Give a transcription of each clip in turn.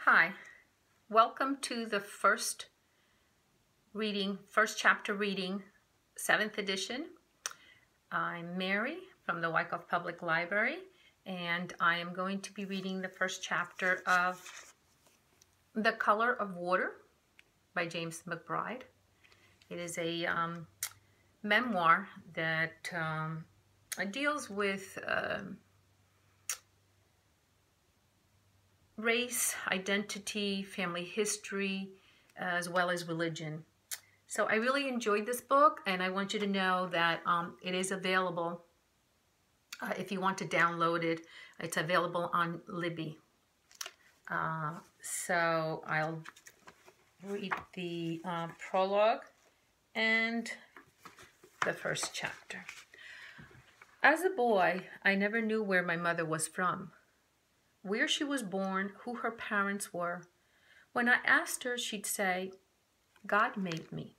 Hi, welcome to the first chapter reading, 7th edition. I'm Mary from the Wyckoff Public Library, and I am going to be reading the first chapter of The Color of Water by James McBride. It is a memoir that deals with race, identity, family history, as well as religion. So I really enjoyed this book, and I want you to know that it is available. If you want to download it, it's available on Libby. So I'll read the prologue and the first chapter. As a boy, I never knew where my mother was from, where she was born, who her parents were. When I asked her, she'd say, "God made me."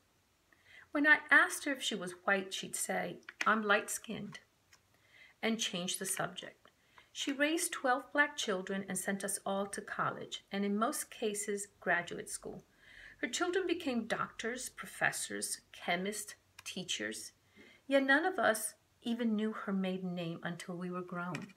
When I asked her if she was white, she'd say, "I'm light-skinned," and change the subject. She raised 12 black children and sent us all to college, and in most cases, graduate school. Her children became doctors, professors, chemists, teachers, yet none of us even knew her maiden name until we were grown.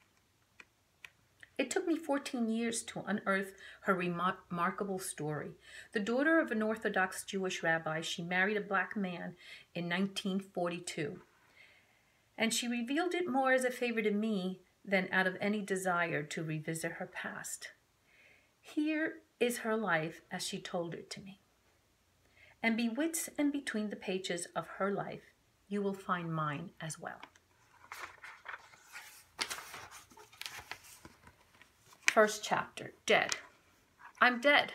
It took me 14 years to unearth her remarkable story. The daughter of an Orthodox Jewish rabbi, she married a black man in 1942. And she revealed it more as a favor to me than out of any desire to revisit her past. Here is her life as she told it to me. And bewitched and between the pages of her life, you will find mine as well. First chapter, Dead. I'm dead.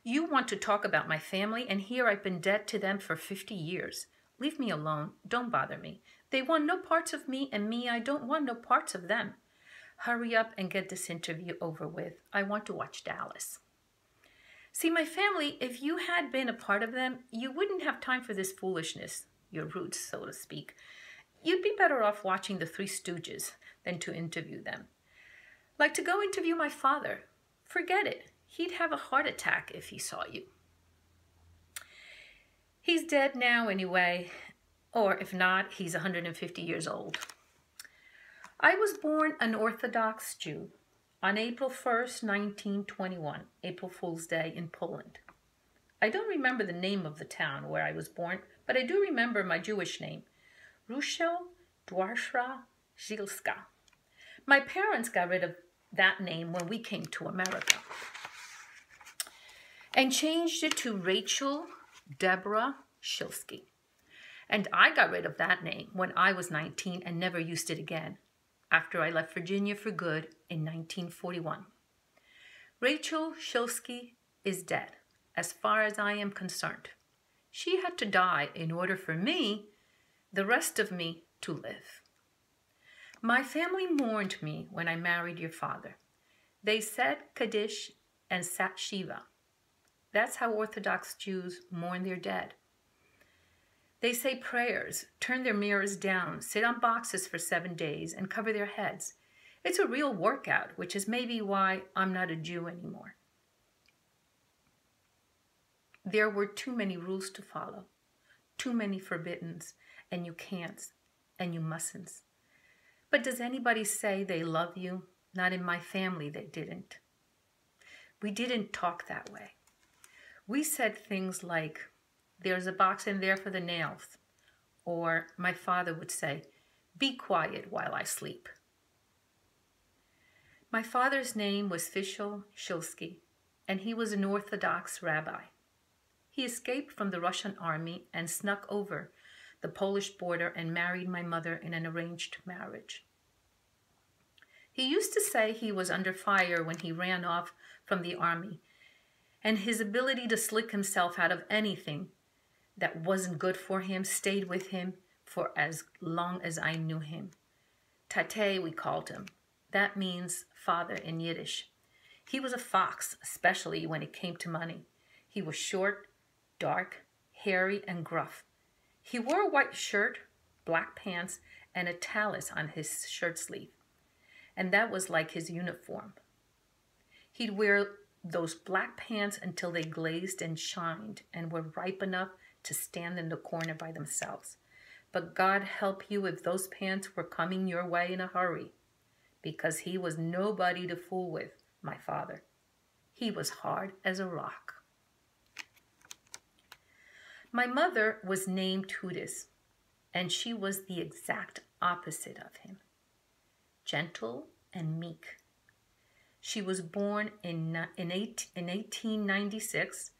You want to talk about my family, and here I've been dead to them for 50 years. Leave me alone. Don't bother me. They want no parts of me, and me, I don't want no parts of them. Hurry up and get this interview over with. I want to watch Dallas. See, my family, if you had been a part of them, you wouldn't have time for this foolishness, your roots, so to speak. You'd be better off watching the Three Stooges than to interview them. Like to go interview my father. Forget it. He'd have a heart attack if he saw you. He's dead now anyway, or if not, he's 150 years old. I was born an Orthodox Jew on April 1st, 1921, April Fool's Day in Poland. I don't remember the name of the town where I was born, but I do remember my Jewish name, Ruszczel Dwarsza Zielska. My parents got rid of that name when we came to America and changed it to Rachel Deborah Shilsky. And I got rid of that name when I was 19 and never used it again after I left Virginia for good in 1941. Rachel Shilsky is dead as far as I am concerned. She had to die in order for me, the rest of me, to live. My family mourned me when I married your father. They said Kaddish and sat Shiva. That's how Orthodox Jews mourn their dead. They say prayers, turn their mirrors down, sit on boxes for 7 days, and cover their heads. It's a real workout, which is maybe why I'm not a Jew anymore. There were too many rules to follow, too many forbiddens, and you can'ts, and you mustn'ts. But does anybody say they love you? Not in my family, they didn't. We didn't talk that way. We said things like, "There's a box in there for the nails." Or my father would say, "Be quiet while I sleep." My father's name was Fischl Shilsky, and he was an Orthodox rabbi. He escaped from the Russian army and snuck over the Polish border and married my mother in an arranged marriage. He used to say he was under fire when he ran off from the army, and his ability to slick himself out of anything that wasn't good for him stayed with him for as long as I knew him. Tate, we called him. That means father in Yiddish. He was a fox, especially when it came to money. He was short, dark, hairy, and gruff. He wore a white shirt, black pants, and a talus on his shirt sleeve. And that was like his uniform. He'd wear those black pants until they glazed and shined and were ripe enough to stand in the corner by themselves. But God help you if those pants were coming your way in a hurry, because he was nobody to fool with, my father. He was hard as a rock. My mother was named Tudis, and she was the exact opposite of him, gentle and meek. She was born in 1896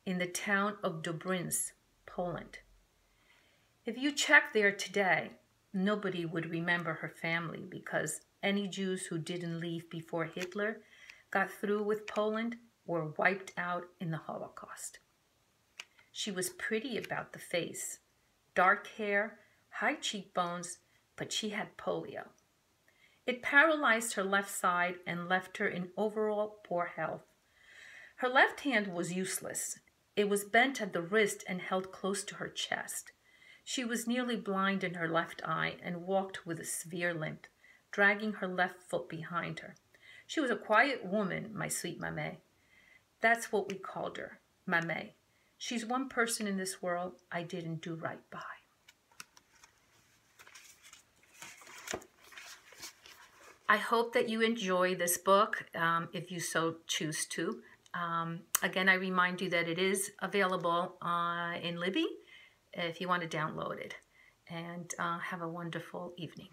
in the town of Dobrynsk, Poland. If you check there today, nobody would remember her family because any Jews who didn't leave before Hitler got through with Poland were wiped out in the Holocaust. She was pretty about the face, dark hair, high cheekbones, but she had polio. It paralyzed her left side and left her in overall poor health. Her left hand was useless. It was bent at the wrist and held close to her chest. She was nearly blind in her left eye and walked with a severe limp, dragging her left foot behind her. She was a quiet woman, my sweet Mamé. That's what we called her, Mamé. She's one person in this world I didn't do right by. I hope that you enjoy this book, if you so choose to. Again, I remind you that it is available in Libby if you want to download it. And have a wonderful evening.